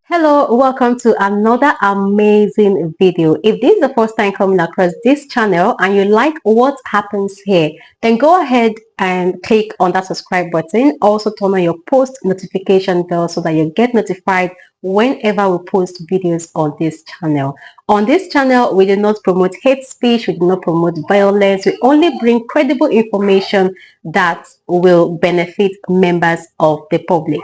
Hello, welcome to another amazing video. If this is the first time coming across this channel and you like what happens here, then go ahead and click on that subscribe button. Also turn on your post notification bell so that you get notified whenever we post videos on this channel. On this channel, we do not promote hate speech, we do not promote violence, we only bring credible information that will benefit members of the public.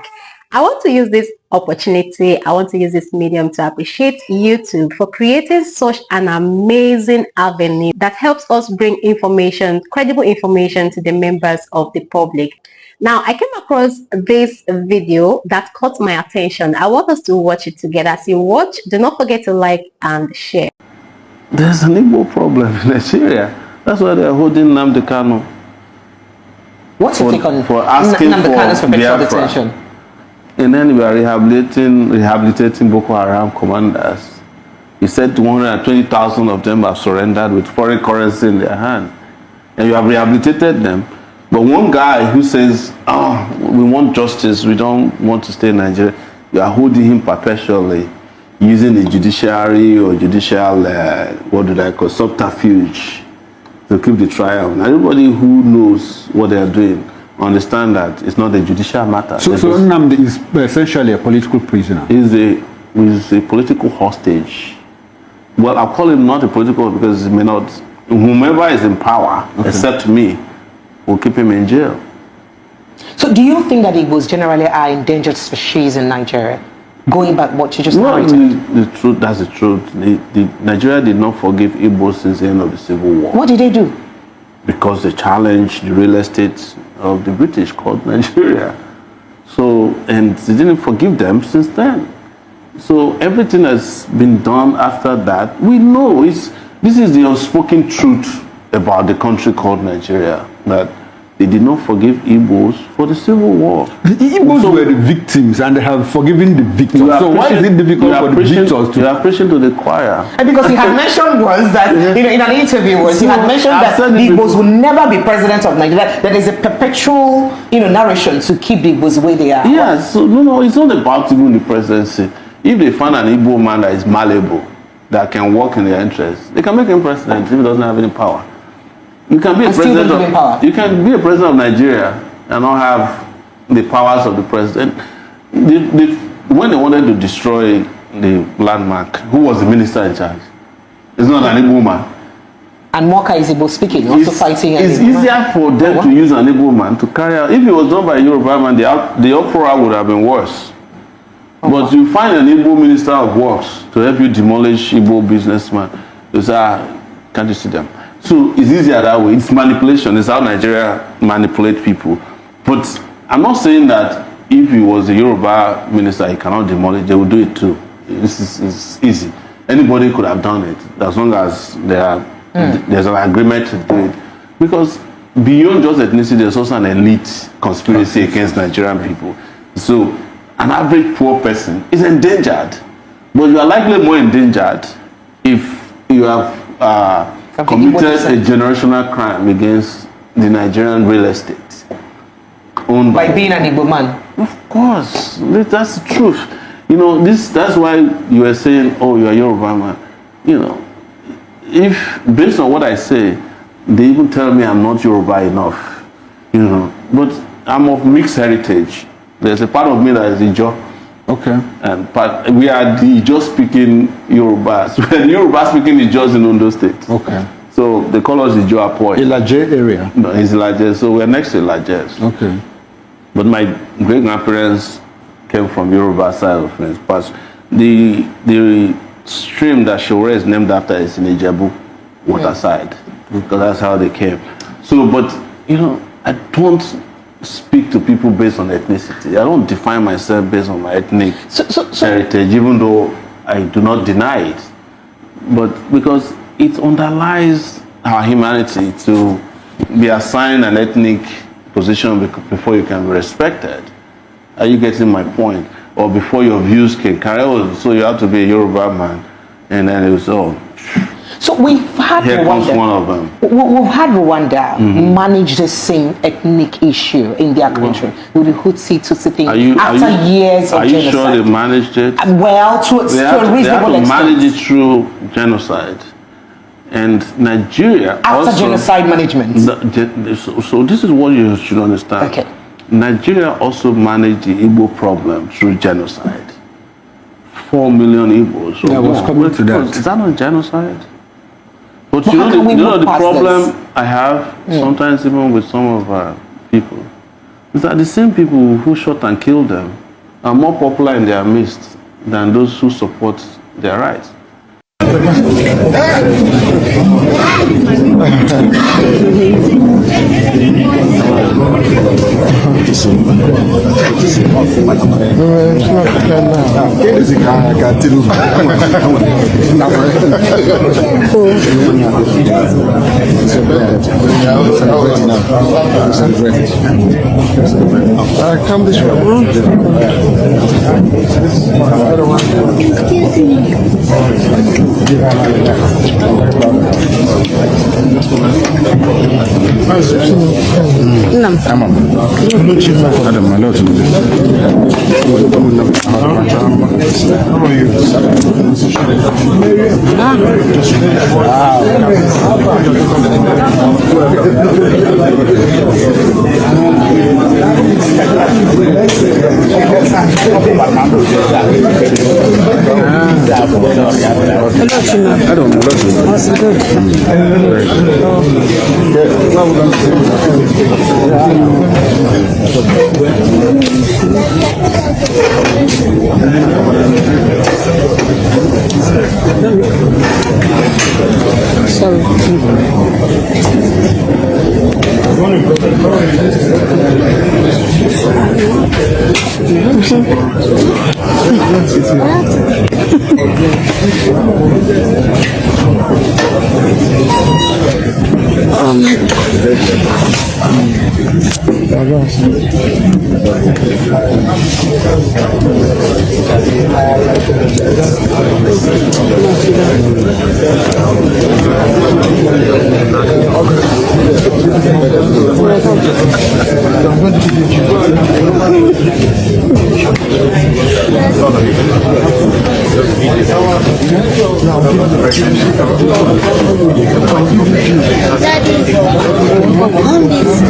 I want to use this opportunity, I want to use this medium to appreciate YouTube for creating such an amazing avenue that helps us bring information, credible information to the members of the public. Now, I came across this video that caught my attention. I want us to watch it together. As you watch, do not forget to like and share. There's an Igbo problem in Nigeria. That's why they're holding NNAMDI KANU. What's your take on for asking NNAMDI Kanu's for perpetual Biafra. detention? And then we are rehabilitating Boko Haram commanders. He said 120,000 of them have surrendered with foreign currency in their hand. And you have rehabilitated them. But one guy who says, oh, we want justice, we don't want to stay in Nigeria, you are holding him perpetually, using the judiciary or judicial, subterfuge to keep the trial. And everybody who knows what they are doing understand that it's not a judicial matter. So NNAMDI is essentially a political prisoner. He's a political hostage. Well, I'll call him not a political because he may not, whomever is in power, except me, will keep him in jail. So do you think that Igbos generally are endangered species in Nigeria? Going back what you just narrated. The truth, that's the truth. Nigeria did not forgive Igbos since the end of the Civil War. What did they do? Because they challenged the real estate of the British called Nigeria. So, and they didn't forgive them since then. So everything has been done after that. We know this is the unspoken truth about the country called Nigeria, that they did not forgive Igbos for the Civil War. The Igbos were the victims and they have forgiven the victims. So why is it difficult for the victors to... You are preaching to the choir. And because he had mentioned once that, in an interview, he had mentioned that the Igbos will never be president of Nigeria. That is a perpetual, narration to keep the Igbos where they are. Yeah, so no, it's not about even the presidency. If they find an Igbo man that is malleable, that can work in their interests, they can make him president if he doesn't have any power. You can be a president of, you can be a president of Nigeria and not have the powers of the president. When they wanted to destroy the landmark, who was the minister in charge? It's not an Igbo man. And Moka is Igbo speaking, also fighting. It's easier for them to use an Igbo man to carry out. If it was done by a Yoruba man, the uproar would have been worse. But you find an Igbo minister of works to help you demolish Igbo businessmen. You say, can't you see them? So it's easier that way. It's manipulation. It's how Nigeria manipulate people. But I'm not saying that if he was a Yoruba minister, he cannot demolish. They will do it too. It's easy. Anybody could have done it as long as there's an agreement to do it. Because beyond just ethnicity, there's also an elite conspiracy against Nigerian people. So an average poor person is endangered. But you are likely more endangered if you have committed a generational crime against the Nigerian real estate. Owned by being an Igbo man. Of course, that's the truth. That's why you were saying, oh, you are Yoruba man. If based on what I say, they even tell me I'm not Yoruba enough. But I'm of mixed heritage. There's a part of me that is Ijo. Okay. And we are the Ijo speaking Yorubas. We're the Yoruba speaking Ijos in Ondo State. Okay. So they call us Ijo Apoy. Ilaje area. No, it's Ilaje. So we're next to Ilaje. Okay. But my great grandparents came from Yoruba side of things. But the stream that Sowore is named after is in Ijebu waterside. Because that's how they came. So, but I don't speak to people based on ethnicity. I don't define myself based on my ethnic heritage, even though I do not deny it. But because it underlies our humanity to be assigned an ethnic position before you can be respected. Are you getting my point? Or before your views can carry on, so you have to be a Yoruba man, and then it was all. So we've had Here comes Rwanda. one of them. We've had Rwanda manage the same ethnic issue in their country with the Tutsi thing after years of genocide. Are you sure they managed it? Well, to a reasonable extent. They have to manage it through genocide. And Nigeria after genocide management. So this is what you should understand. Okay. Nigeria also managed the Igbo problem through genocide. 4 million Igbos. So yeah, was coming to that. Is that not genocide? But you know the problem I have sometimes even with some of our people is that the same people who shot and killed them are more popular in their midst than those who support their rights. Come this way. Excuse me. I don't know. Daddy, on biscuits.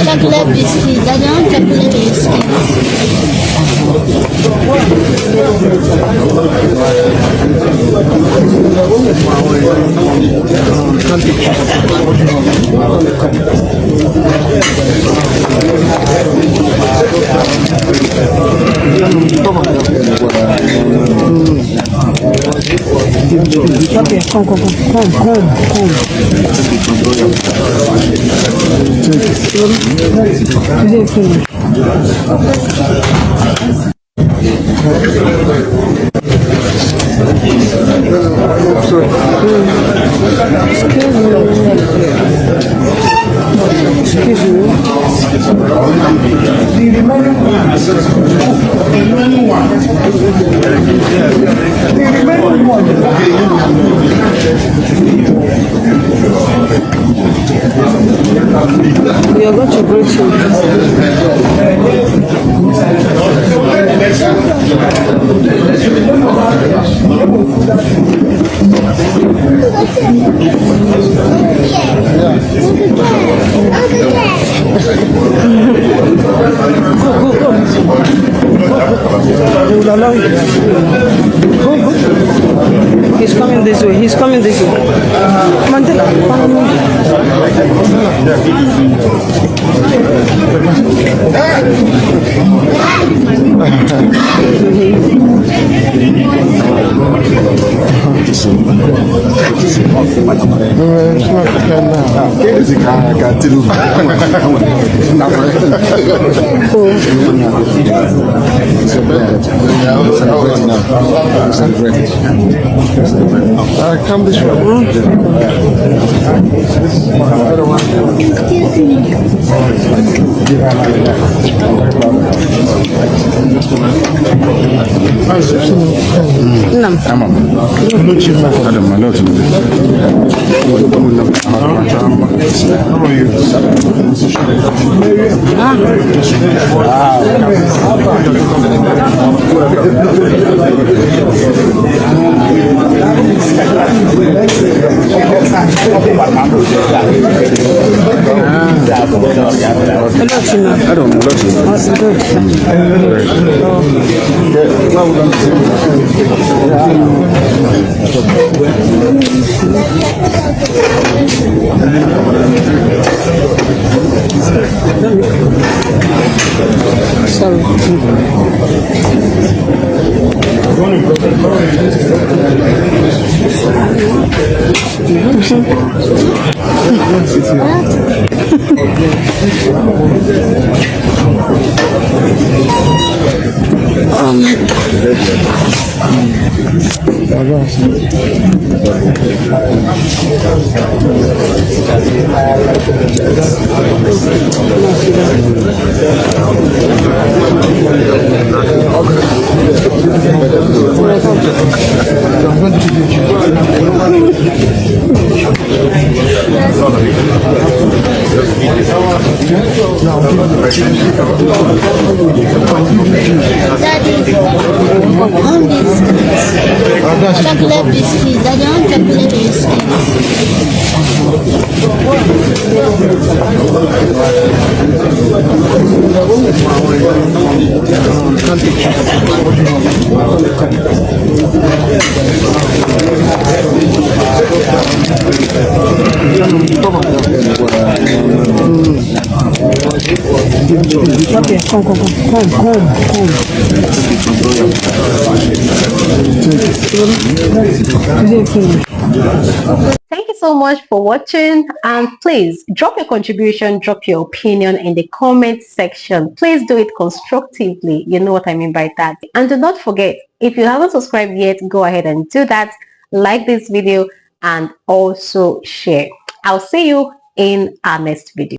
Chocolate biscuits. Daddy, on chocolate biscuits. Okay, come. Excuse me. We are going to break He's coming this way. Mandela, come this way. Excuse me. Chocolate biscuit. Daddy, I want chocolate biscuit. Okay, come. Thank you so much for watching, and please drop your contribution, drop your opinion in the comment section. Please do it constructively. You know what I mean by that. And do not forget, if you haven't subscribed yet, go ahead and do that. Like this video and also share. I'll see you in our next video.